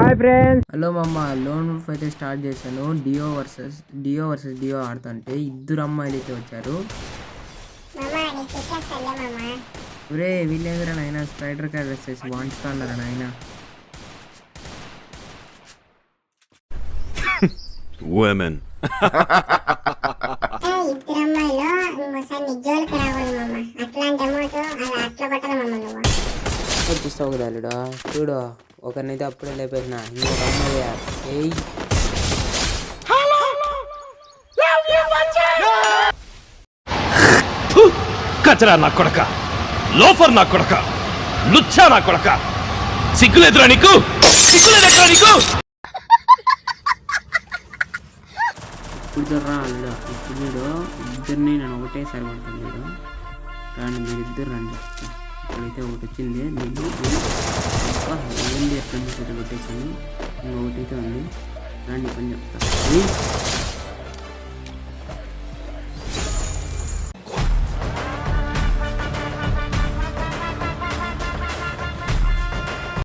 Hi friends, hello మమ్మ. Loan wolf అయితే start చేశాను. డియో వర్సెస్ డియో ఆడుతుంటే ఇద్దరు అమ్మాయిలు అయితే వచ్చారు. ఒరే వీళ్ళేంద్రా నాయన స్పైడర్ క్యారెక్టర్ వేసేసి వాంచుతున్నారు నాయన. women చూస్తావు కదా అల్లుడు, చూడు ఒకరినైతే అప్పుడే లేపేసిన, ఇంకొక అమ్మాయి ఏయ్ కచరా నా కొడక, లోఫర్ నా కొడక, లుచ్చా నా కొడక, సిగ్గులేదురా నీకు, సిగ్గులేదురా నీకు. ఇప్పుడు చూడరా అల్లుడు, ఇప్పుడు చూడు ఇద్దరిని నేను ఒకటేసారి పడతాను. చూడు రాండి, మీరు ఇద్దరు రండి. ఇప్పుడైతే ఒకటి వచ్చింది, నేను ఏంది ఎట్లా కొట్టేసాను. ఇంకొకటి అయితే ఉంది, రండి పని చెప్తా.